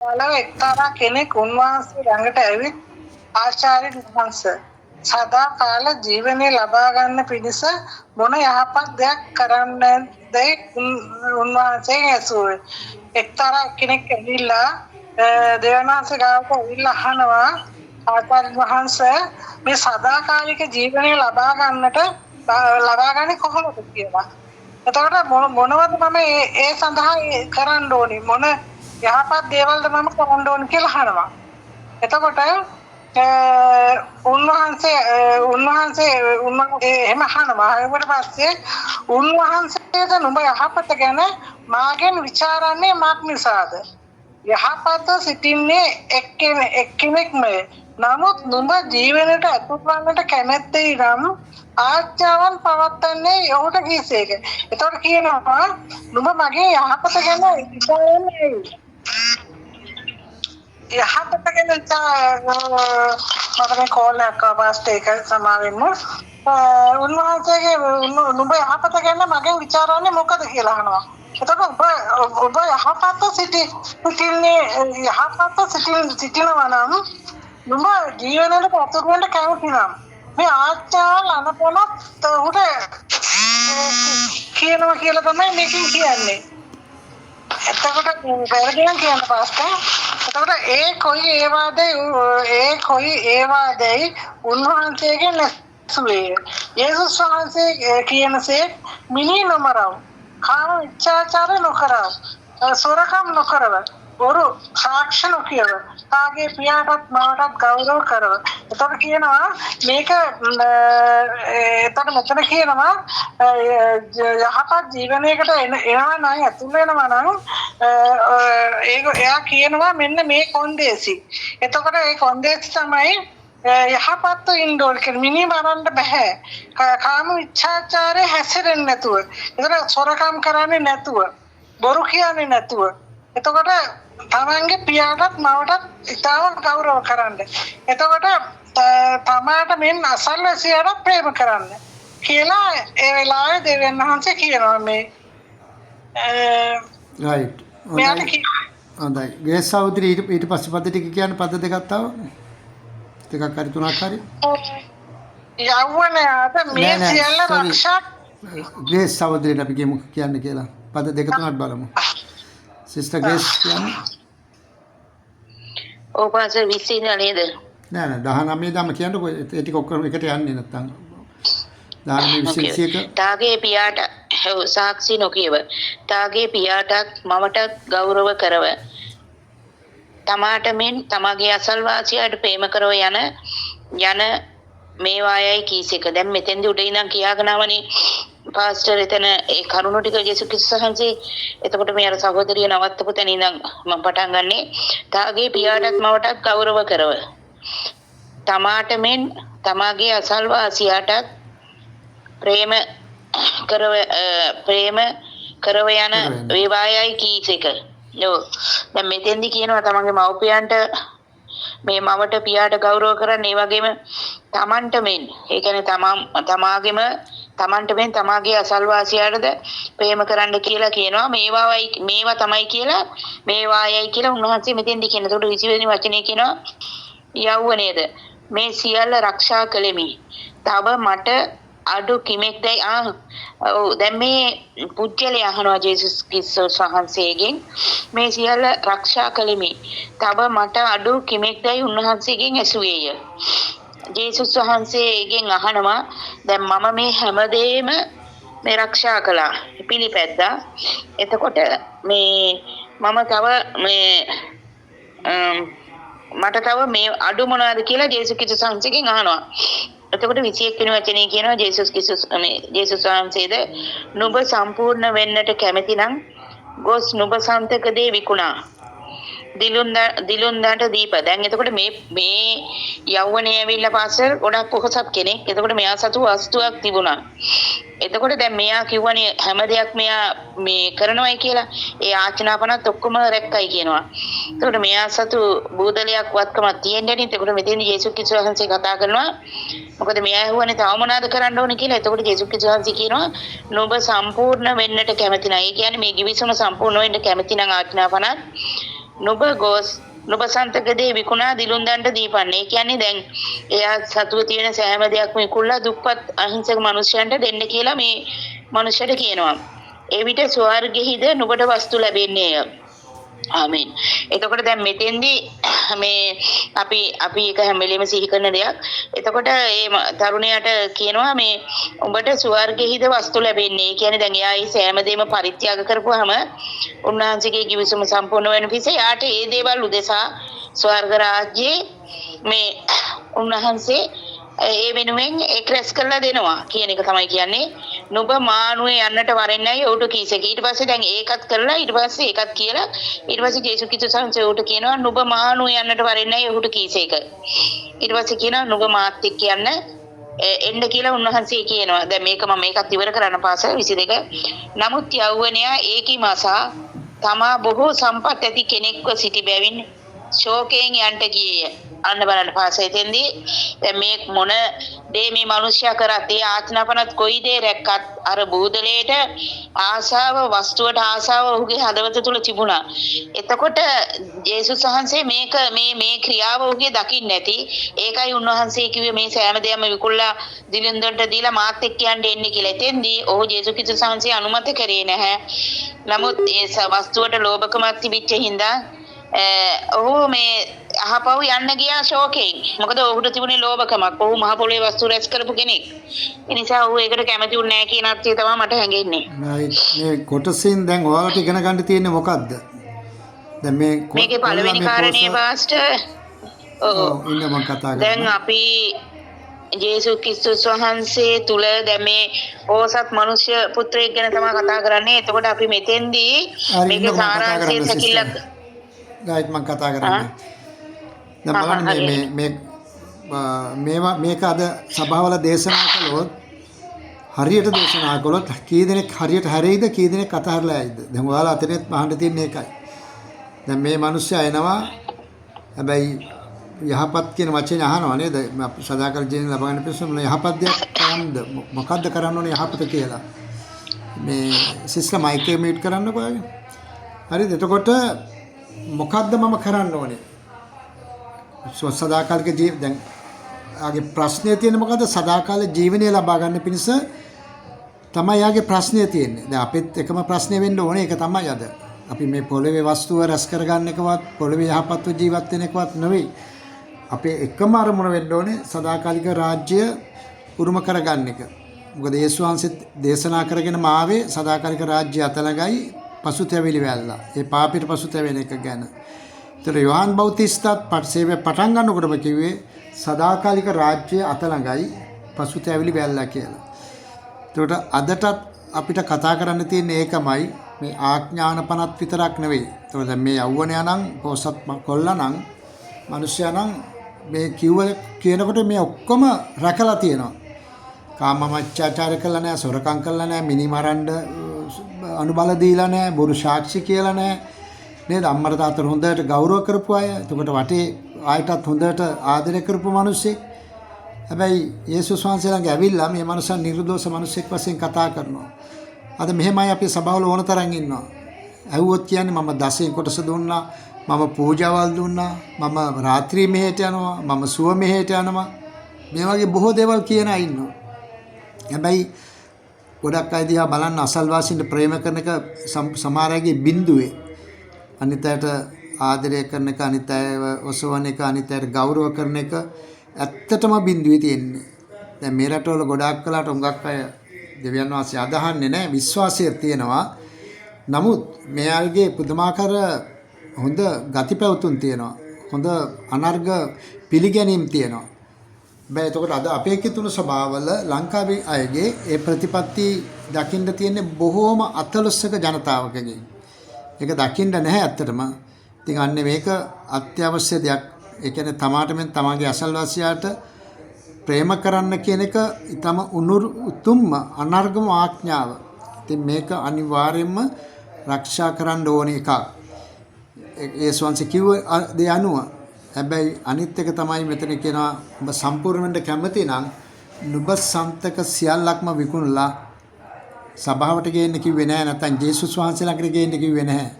පළව එක්තරා කෙනෙක් උන්වහන්සේ ළඟට ඇවිත් ආචාර්ය වහන්සේ සදා කාල ජීවනය ලබා ගන්න පිණිස මොන යහපත් දෙයක් කරන්නදයි උන්වහන්සේ ඇසුවේ. එක්තරා කෙනෙක් ඇවිල්ලා දේවනාංශ ගාවට ඇවිල්ලා අහනවා ආචාර්ය වහන්සේ මේ සදාකාලික ජීවනය ලබා ගන්නේ කොහොමද කියලා. එතකොට මොනවද මම ඒ සඳහා කරන්න ඕනි මොන යහපත් දේවල්ද මම කරන්න ඕනි කියලා අහනවා. එතකොට උන්වහන්සේ එහෙම අහනවා. ඊට පස්සේ උන්වහන්සේට නුඹ යහපත ගැන මාගෙන් ਵਿਚාරන්නේ මාක් නිසාද? යහපත සිටින්නේ එක්කෙනෙක්මයි. නමුත් නුඹ ජීවනයට අතුරුවන්නට කැමැත්තේ නම් ආඥාවන් පවත්න්නේ ඔහුට කීසේක. එතකොට කියනවා නුඹ මගේ යහපත ගැන විචාරන්නේ යහපත ගැන මම කෝල් එකක් පාස්ට් එක සමාවෙන්න උන්වහන්සේගේ නුඹ යහපත ගැන මගෙන් ਵਿਚාරන්නේ මොකද කියලා අහනවා. එතකොට ඔබ යහපත සිටිනවා නම් නුඹ ජීවනයට පතුරවන්න කැමති නම් මේ ආචාර්ය අනපනත් උට කියනවා කියලා තමයි මේකෙන් කියන්නේ. එතකොට වැරදිනම් කියන්න පාස්ට. එතකොට ඒ කොයි ඒවාදයි උන්වහන්සේගෙන් නැසුවේ. යේසුස් වහන්සේ කියනසේ මිනී නොමරව, කාම විචාචාර නොකරව, සොරකම් නොකරව, බොරු සාක්ෂි නොකියව, කාගේ පියාටත් මවටත් ගෞරව කරව. එතකොට කියනවා මේක මෙතන කියනවා යහපත් ජීවනයකට එනවා නම් ඇතුල් වෙනවා නම් එයා කියනවා මෙන්න මේ කොන්දේසි. එතකොට ඒ කොන්දේසි තමයි යහපත් ඉන්න ඕන කියලා. මිනි මරන්න බෑ. කාම විචාචාරය හැසිරෙන්නේ නැතුව. එතකොට සොරකම් කරන්නේ නැතුව, බොරු කියන්නේ නැතුව. එතකොට තමන්ගේ පියාටත් මවටත් ඉතාම ගෞරව කරන්න. එතකොට තමාට මෙන් අසල්වැසියාට ප්‍රේම කරන්න කියලා ඒ වෙලාවේ දෙවියන් වහන්සේ කියනවා මේ රයිට්. හොඳයි. ගේස් සහෝදරි ඊට පස්සේ පද ටික කියන්නේ පද දෙකක් තව. දෙකක් හරි තුනක් හරි. යවුණාට මේ සියල්ල රක්ෂා ගේස් සහෝදරිට අපි කියන්න කියලා. පද දෙක තුනක් බලමු. සිස්ටර් ගේස් කියන්නේ ඔව් පාසල් 20 ඉඳලා නේද? නෑ 19 දාම කියන්නකො ඒ ටික ඔක්කොම එකට යන්නේ නැත්තම් 19 21 තාගේ පියාට සාක්ෂි නොකියව. තාගේ පියාටත් මමටත් ගෞරව කරව. තමාට මෙන් තමාගේ අසල්වාසියාට ප්‍රේම කරව යන මේවායයි කීසෙක. දැන් මෙතෙන්දී උඩ ඉඳන් කියාගෙන ආවනේ පාස්ටර් එතන ඒ කරුණු ටික යේසුස් ක්‍රිස්තුස් වහන්සේ. එතකොට මේ අර සහෝදරිය නවත්තපු තැන ඉඳන් මම පටන් ගන්නෙ. තාගේ පියාටත් මවටත් ගෞරව කරව. තමාට මෙන් තමාගේ අසල්වාසියාටත් ප්‍රේම කරව යන වේවායයි කීසෙක. නෝ දැන් මෙතෙන්දී කියනවා තමන්ගේ මව්පියන්ට මේ මවට පියාට ගෞරව කරන්න, ඒ වගේම තමන්ට මෙන් ඒ කියන්නේ තමාගේම තමන්ට මෙන් තමාගේ අසල්වාසියාටද ප්‍රේම කරන්න කියලා කියනවා. මේවා තමයි කියලා මේවායයි කියලා උන්වහන්සේ මෙතෙන්දී කියන. ඒකට 20 වෙනි වචනේ කියනවා යව්වනේද මේ සියල්ල ආරක්ෂා කළෙමි. තව මට අඩු කිමෙක්දයි දැන් මේ පුජ්‍යලේ අහනවා ජේසුස් ක්‍රිස්තුස් වහන්සේගෙන් මේ සියල්ල ආරක්ෂා කළෙමි. තව මට අඩු කිමෙක්දයි උන්වහන්සේගෙන් ඇසුවේය. ජේසුස් වහන්සේගෙන් අහනවා දැන් මම මේ හැමදේම මේ ආරක්ෂා කළා, පිළිපැද්දා. එතකොට මේ මම තව මට තව මේ අඩු මොනවද කියලා ජේසුස් ක්‍රිස්තුස් වහන්සේගෙන් අහනවා. එතකොට 21 වෙනි වචනේ කියනවා ජේසුස් වහන්සේද නුඹ සම්පූර්ණ වෙන්නට කැමති නම් ගොස් නුඹ සන්තක දේ විකුණා දිලුන්දාට දීප. දැන් එතකොට මේ යවුණේ ඇවිල්ලා පාසල් ගොඩක් පොහසත් කෙනෙක්. එතකොට මෙයා සතු වස්තුවක් තිබුණා. එතකොට දැන් මෙයා කිව්වනේ හැම දෙයක් මෙයා මේ කරනවායි කියලා. ඒ ආචනාපනත් ඔක්කොම රැක්කයි කියනවා. එතකොට මෙයා සතු බූදලයක් වත්කමක් තියෙන්නේ නැති. එතකොට මෙතෙන්දී යේසුස් ක්‍රිස්තුස් වහන්සේ කතා කරනවා. මොකද මෙයා ඇහුවනේ තව මොනවාද කරන්න ඕනේ කියලා. එතකොට යේසුස් ක්‍රිස්තුස් වහන්සේ කියනවා නුඹ සම්පූර්ණ වෙන්නට කැමති නැහැ. ඒ කියන්නේ මේ ගිවිසුම සම්පූර්ණ වෙන්න කැමති නම් ආඥාපනත් නුඹ ගොස් නුඹ සන්තකදී විකුණා දිලුන්දන්ට දීපන්නේ. ඒ කියන්නේ දැන් එයා සතුව තියෙන සෑම දෙයක්ම විකුණලා දුප්පත් අහිංසක මිනිසයන්ට දෙන්න කියලා මේ මිනිසයාට කියනවා. ඒ විට ස්වර්ගෙහිද නුඹට වස්තු ලැබෙන්නේය. ආමීන්. එතකොට දැන් මෙතෙන්දී මේ අපි ඒක හැම වෙලෙම සිහි කරන දෙයක්. එතකොට මේ තරුණයාට කියනවා මේ උඹට ස්වර්ගෙහිද වස්තු ලැබෙන්නේ. ඒ කියන්නේ දැන් එයා ඒ සෑම දෙයක්ම පරිත්‍යාග කරපුවාම උන්වහන්සේගේ කිවිසුම සම්පූර්ණ වෙන පිසේ යාට ඒ දේවල් උදෙසා ස්වර්ග රාජ්‍යයේ මේ උන්වහන්සේ ඒ වෙනුවෙන් ඒක රැස් කරලා දෙනවා කියන එක තමයි කියන්නේ. නුඹ මානුවේ යන්නට වරෙන්නයි ඔහුට කීසක. ඊට පස්සේ දැන් ඒකත් කරලා ඊට පස්සේ ඒකත් කියලා ඊට පස්සේ ජේසුස් ක්‍රිස්තුස් වහන්සේ ඔහුට කියනවා නුඹ මානුවේ යන්නට වරෙන්නයි ඔහුට කීසක. ඊට පස්සේ කියනවා නුඹ මාත් එක්ක යන්න එන්න කියලා උන්වහන්සේ කියනවා. දැන් මේකත් ඉවර කරන්න පාසල 22. නමුත් යෞවනයා ඒකී මාසා තමා බොහෝ සම්පත් ඇති කෙනෙක්ව සිටි බැවින් ශෝකයෙන් යන්ට ගියේය. අන්න බලන්න පාසෙතෙන්දී දැන් මේ මොන දේ මේ මිනිස්සයා කරත් ඒ ආත්මපනත් කොයි දේ රැක්කත් අර බූදලේට ආශාව වස්තුවට ආශාව ඔහුගේ හදවත තුල තිබුණා. එතකොට ජේසුස් වහන්සේ මේ ක්‍රියාව ඔහුගේ දකින්න නැති. ඒකයි උන්වහන්සේ කිව්වේ මේ සෑම දෙයක්ම විකුණලා දිලින්දොන්ට දීලා මාත් එක්ක යන්න එන්නේ කියලා. එතෙන්දී ඔහු ජේසුස් ක්‍රිස්තුස් වහන්සේ අනුමත කරේ නැහැ. නමුත් ඒ වස්තුවට ලෝභකමක් තිබිච්ච හින්දා ඔහු මේ අහපව් යන්න ගියා ශෝකයෙන්. මොකද ඔහුට තිබුණේ ලෝභකමක්. ඔහු මහ පොළේ වස්තු රැස් කරපු කෙනෙක්. ඒ නිසා ඔහු ඒකට කැමති වුණේ නැහැ කියන අර්ථය තමයි මට හැඟෙන්නේ. මේ කොටසෙන් දැන් ඔයාලට ඉගෙන ගන්න තියෙන්නේ මොකද්ද? දැන් මේකේ පළවෙනි කාරණේ පාස්ටර් ඉන්න මම කතා කරන්නේ. දැන් අපි ජේසුස් ක්‍රිස්තුස් වහන්සේ තුල දැන් මේ ඕසත් මනුෂ්‍ය පුත්‍රයෙක් ගැන තමයි කතා කරන්නේ. එතකොට අපි මෙතෙන්දී මේකේ සාරාංශය සැකිල්ලක් ගායිත් මම කතා කරන්නේ. දැන් බලන්න මේක අද සභාවල දේශනා කළොත් හරියට දේශනා කළොත් කී දෙනෙක් හරියට හැරෙයිද කී දෙනෙක් අතහැරලා යයිද? දැන් ඔයාලා අතනෙත් අහන්න තියෙන්නේ ඒකයි. දැන් මේ මිනිස්සයා එනවා හැබැයි යහපත් කියන වචනේ අහනවා නේද? සදාකාල ජීවන ලබා ගන්න පිස්සු යහපත් දෙයක් කරන්නද? මොකද්ද කරන්න ඕනේ යහපත කියලා. මේ සිස්ටර් මයික් එක මියුට් කරන්නකෝ ආගේ. හරිද? එතකොට මොකද්ද මම කරන්න ඕනේ? සදාකාලික ජීව දැන් ආගේ ප්‍රශ්නේ තියෙන්නේ මොකද්ද? සදාකාල ජීවනය ලබා ගන්න පිණිස තමයි ආගේ ප්‍රශ්නේ තියෙන්නේ. දැන් අපිත් එකම ප්‍රශ්නේ වෙන්න ඕනේ ඒක තමයි අද. අපි මේ පොළවේ වස්තුව රැස් කරගන්න එකවත් පොළවේ යහපත්ව ජීවත් වෙන එකවත් නෙවෙයි. අපේ එකම අරමුණ වෙන්න ඕනේ සදාකාලික රාජ්‍ය උරුම කරගන්න එක. මොකද යේසුස් වහන්සේ දේශනා කරගෙන මාවේ සදාකාලික රාජ්‍ය අතලඟයි පසුතැවිලි වැල්ලා. ඒ පාපිට පසුතැවෙන එක ගැන. ඒතර යෝහන් බෞතිස්තත් සේවය පටන් ගන්නකොටම කිව්වේ සදාකාලික රාජ්‍ය අතලඟයි පසුතැවිලි වැල්ලා කියලා. ඒකට අදටත් අපිට කතා කරන්න තියෙන්නේ ඒකමයි. මේ ආඥානපනත් විතරක් නෙවෙයි. ඒතකොට දැන් මේ යෞවනයා නම් පොසත් කොල්ලා නම් මිනිස්සයා නම් මේ කියනකොට මේ ඔක්කොම රැකලා තියෙනවා. කාමමච්ඡාචාර කළා නැහැ, සොරකම් කළා නැහැ, මිනිමරණ්ඩ අනුබල දීලා නැහැ, බොරු සාක්ෂි කියලා නැහැ. නේද? අම්මට තාත්තට හොඳට ගෞරව කරපු අය. එතකොට වටේ ආයතත් හොඳට ආදරය කරපු මිනිස්සෙක්. හැබැයි යේසුස් වහන්සේ ළඟ ඇවිල්ලා මේ මනුස්සයා නිර්දෝෂ මිනිස්සෙක් වශයෙන් කතා කරනවා. අද මෙහෙමයි අපි සභාවල ඕන තරම් ඉන්නවා. ඇහුවොත් කියන්නේ මම දසයෙන් කොටස දුන්නා, මම පූජාවල් දුන්නා, මම රාත්‍රී මෙහෙට යනවා, මම සුව මෙහෙට යනවා. මේ වගේ බොහෝ දේවල් කියන අය ඉන්නවා. හැබැයි ගොඩක් අය දිහා බලන්න අසල්වාසීන්ට ප්‍රේම කරන එක සමහරගේ බිඳුවේ. අනිත් අයට ආදරය කරන එක, අනිත් අයව ඔසවන එක, අනිත් අයට ගෞරව කරන එක ඇත්තටම බිඳුවේ තියෙන්නේ. දැන් මේ රටවල ගොඩාක් කලකට උඟක් අය දෙවියන් වහන්සේ අදහන්නේ නැහැ, විශ්වාසය තියෙනවා. නමුත් මෙයාගේ පුදුමාකාර හොඳ ගතිපැවතුම් තියෙනවා. හොඳ අනර්ග පිළිගැනීම් තියෙනවා. බෑ එතකොට අද අපේක්ෂිතුණු ස්වභාවවල ලංකාවේ අයගේ ඒ ප්‍රතිපත්ති දකින්න තියෙන්නේ බොහෝම අතලොස්සක ජනතාවකගේ. ඒක දකින්න නැහැ ඇත්තටම. ඉතින් අන්නේ මේක අත්‍යවශ්‍ය දෙයක්. ඒ කියන්නේ තමාටම තමාගේ අසල්වාසියාට ප්‍රේම කරන්න කියන එක ඊටම උතුම්ම අනර්ගම ආඥාව. ඉතින් මේක අනිවාර්යයෙන්ම ආරක්ෂා කරන්න ඕන එකක්. ඒ ස්වංශ කිව්ව දේ අනුව. හැබැයි අනිත් එක තමයි මෙතන කියනවා ඔබ සම්පූර්ණ වෙන්න කැමති නම් නුඹ සන්තක සියල්ලක්ම විකුණලා සභාවට ගේන්න කිව්වේ නැහැ. නැත්නම් ජේසුස් වහන්සේ ළඟට ගේන්න කිව්වේ නැහැ.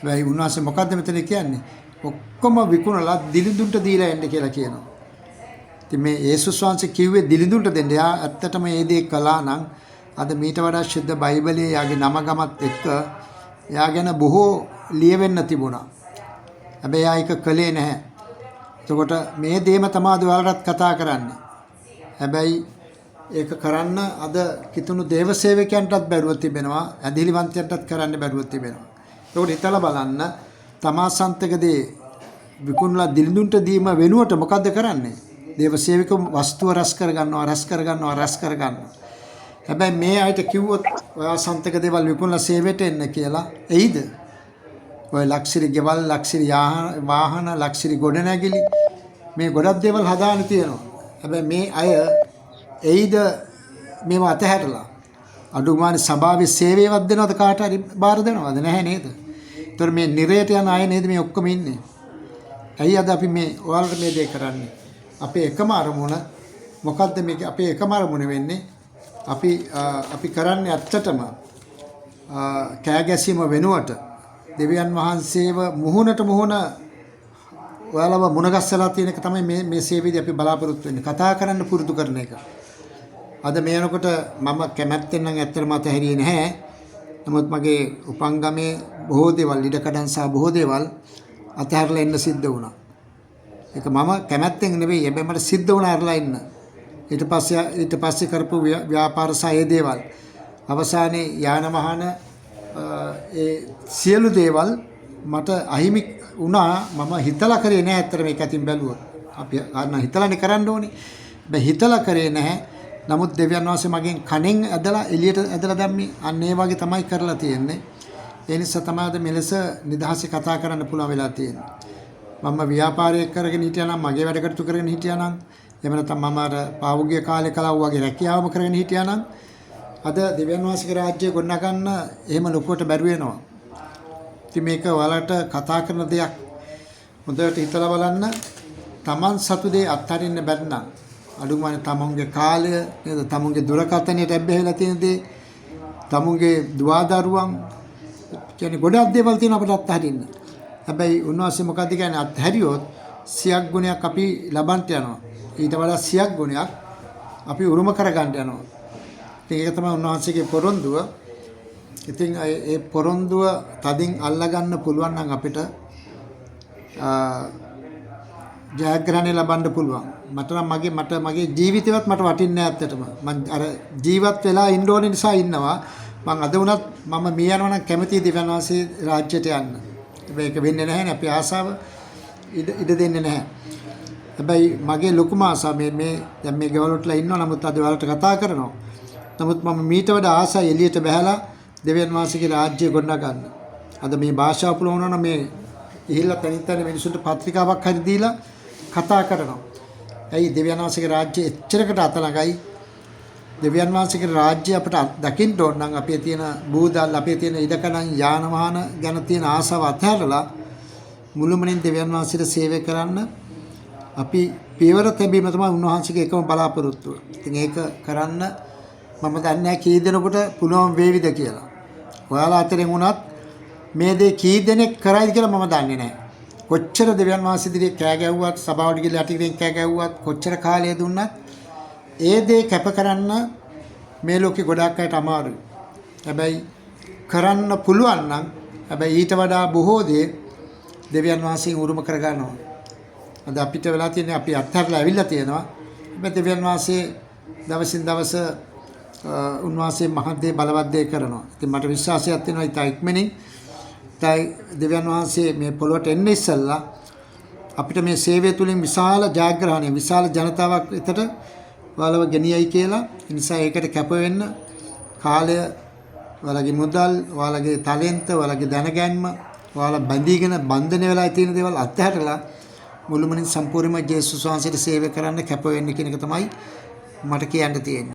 හැබැයි උන්වහන්සේ මොකද්ද මෙතන කියන්නේ? ඔක්කොම විකුණලා දිලිඳුන්ට දීලා එන්න කියලා කියනවා. ඉතින් මේ යේසුස් වහන්සේ කිව්වේ දිලිඳුන්ට දෙන්න. එයා ඇත්තටම මේ දේ කළා නම් අද මීට වඩා ශුද්ධ බයිබලයේ යාගේ නම ගමත් එක්ක එයා ගැන බොහෝ ලියවෙන්න තිබුණා. හැබැයි එයා ඒක කළේ නැහැ. එතකොට මේ දේම තමයි ඔයාලටත් කතා කරන්නේ. හැබැයි ඒක කරන්න අද කිතුණු දේව සේවකයන්ටත් බැරුව තිබෙනවා. ඇදිලිවන්තයන්ටත් කරන්න බැරුව තිබෙනවා. ඒකට හිතලා බලන්න තමා සන්තකදී විකුණලා දිලිඳුන්ට දීම වෙනුවට මොකද්ද කරන්නේ? දේව සේවක වස්තුව රැස් කරගන්නවා. හැබැයි මේ අයට කිව්වොත් ඔයා සන්තක දේවල් විකුණලා සේවයට එන්න කියලා එයිද? ඔය ලක්ෂරි ගෙවල්, ලක්ෂරි වාහන, ලක්ෂරි ගොඩනැගිලි මේ ගොඩක් දේවල් හදාගෙන තියෙනවා. හැබැයි මේ අය එයිද මේව අතහැරලා අඩුමානේ සභාවේ සේවයවත් දෙනවද කාට හරි බාර දෙනවද? නැහැ නේද? ඒතර මේ නිරයට යන අය නේද මේ ඔක්කොම ඉන්නේ. ඇයි අද අපි මේ ඔයාලට මේ දේ කරන්නේ? අපේ එකම අරමුණ මොකද්ද මේක? අපේ එකම අරමුණ වෙන්නේ අපි කරන්නේ ඇත්තටම කෑ ගැසීම වෙනුවට දෙවියන් වහන්සේව මුහුණට මුහුණ ඔයාලව මුණගස්සලා තියෙන එක තමයි මේ සේවයේදී අපි බලාපොරොත්තු වෙන්නේ. කතා කරන්න පුරුදු කරන එක. අද මේ වෙනකොට මම කැමැත්තෙන් නම් ඇත්තටම අතහැරියේ නැහැ. නමුත් මගේ උපංගමේ බොහෝ දේවල් ඉඩකඩම් සහ බොහෝ දේවල් අතහැරලා එන්න සිද්ධ වුණා. ඒක මම කැමැත්තෙන් නෙවෙයි, හැබැයි මට සිද්ධ වුණා අරලා ඉන්න. ඊට පස්සේ කරපු ව්‍යාපාර සහ ඒ දේවල් අවසානයේ යාන වාහන ඒ සියලු දේවල් මට අහිමි වුණා. මම හිතලා කරේ නැහැ. ඇත්තට මේක අතින් බැලුවොත් අපි හිතලානේ කරන්න ඕනේ. හැබැයි හිතලා කරේ නැහැ. නමුත් දෙවියන් වහන්සේ මගෙන් කණෙන් ඇදලා එළියට ඇදලා දැම්මේ. අන්න ඒ වගේ තමයි කරලා තියෙන්නේ. ඒ නිසා තමයි අද මෙලෙස නිදහසේ කතා කරන්න පුළුවන් වෙලා තියෙන්නේ. මම ව්‍යාපාරයක් කරගෙන හිටියා නම්, මගේ වැඩ කටයුතු කරගෙන හිටියා නම්, එහෙම නැත්නම් මම අර පාවුගේ කාලේ කලාව වගේ රැකියාවම කරගෙන හිටියා නම් අද දෙවියන් වහන්සේගේ රාජ්‍යය ගොඩනගන්න එහෙම ලොකුවට බැරි වෙනවා. ඉතින් මේක ඔයාලට කතා කරන දෙයක්. හොඳට හිතලා බලන්න. Taman සතු දේ අත්හරින්න බැරි නම් අඩුමනේ තමුන්ගේ කාලය නේද, තමුන්ගේ දුරකථනයට ඇබ්බැහිලා තියෙන දේ, තමුන්ගේ දුවදරුවන් කියන්නේ ගොඩක් දේවල් තියෙන අපිට අත්හරින්න. හැබැයි උන්වහන්සේ මොකද කියන්නේ? අත්හැරියොත් 100ක් ගුණයක් අපි ලබන්න යනවා. ඊට වඩා 100ක් ගුණයක් අපි උරුම කරගන්න යනවා. ඉතින් ඒක තමයි උන්වහන්සේගේ පොරොන්දුව. ඉතින් ඒ පොරොන්දුව තදින් අල්ලගන්න පුළුවන් නම් අපිට ජයග්‍රහණය ලබන්න පුළුවන්. මගේ ජීවිතේවත් මට වටින්නේ නැහැ ඇත්තටම. මම අර ජීවත් වෙලා ඉන්න ඕන නිසා ඉන්නවා. මම අද වුණත් මම මිය යනවා නම් කැමතියි දෙවියන් වහන්සේ රාජ්‍යයට යන්න. හැබැයි ඒක වෙන්නේ නැහැ නේ. අපේ ආසාව ඉඩ දෙන්නේ නැහැ. හැබැයි මගේ ලොකුම ආසාව දැන් මේ ගෙවල් වලට ඉන්නවා. නමුත් අද වලට කතා කරනවා. නමුත් මම මීට වඩා ආසයි එළියට බහැලා දෙවියන් වහන්සේගේ රාජ්‍යය ගොඩනගන්න. අද මේ භාෂාව පුළුවන් නම් මේ ඉහිල්ලා තනිතන මිනිසුන්ට පත්‍රිකාවක් හරි දීලා කතා කරනවා. ඇයි දෙවියන් වහන්සේගේ රාජ්‍යය එච්චරකට අතලඟයි. දෙවියන් වහන්සේගේ රාජ්‍යය අපිට දකින්න ඕන නම් අපේ තියෙන බූදල්, අපේ තියෙන ඉඩකඩම්, යාන වාහන ගැන තියෙන ආසාව අත්හැරලා මුළුමනින් දෙවියන් වහන්සේට සේවය කරන්න අපි පියවර තැබීම තමයි උන්වහන්සේගේ එකම බලාපොරොත්තුව. ඉතින් ඒක කරන්න මම දන්නේ නැහැ කී දෙනෙකුට පුළුවන් වේවිද කියලා. ඔයාලා අතරින් වුණත් මේ දේ කී දෙනෙක් කරයිද කියලා මම දන්නේ නැහැ. කොච්චර දෙවියන් වහන්සේ ඉදිරියේ කෑ ගැව්වත්, සභාවට ගිහලා යටිකින් කෑ ගැව්වත්, කොච්චර කාලය දුන්නත් ඒ දේ කැප කරන්න මේ ලෝකේ ගොඩාක් අයට අමාරුයි. හැබැයි කරන්න පුළුවන් නම් හැබැයි ඊට වඩා බොහෝ දේ දෙවියන් වහන්සේගෙන් උරුම කරගන්නවා. අද අපිට වෙලා තියෙන්නේ අපි අත්හැරලා ඇවිල්ලා තියෙනවා. හැබැයි දෙවියන් වහන්සේ දවසින් දවස උන්වහන්සේ මහත් දේ බලවත් දේ කරනවා. ඉතින් මට විශ්වාසයක් තියෙනවා ඊට ඉක්මනින් දෙවියන් වහන්සේ මේ පොළොවට එන්න ඉස්සෙල්ලා අපිට මේ සේවය තුලින් විශාල ජයග්‍රහණය, විශාල ජනතාවක් එතට ඔයාලව ගෙනියයි කියලා. ඒ නිසා ඒකට කැප වෙන්න කාලය, ඔයාලගේ මුදල්, ඔයාලගේ ටැලන්ට්, ඔයාලගේ දැනගැන්ම, ඔයාලා බැඳීගෙන බන්ධන වෙලා තියෙන දේවල් අත්හැරලා මුළුමනින් සම්පූර්ණයෙන්ම ජේසුස් වහන්සේට සේවය කරන්න කැප වෙන්න කියන එක තමයි මට කියන්න තියෙන්නේ.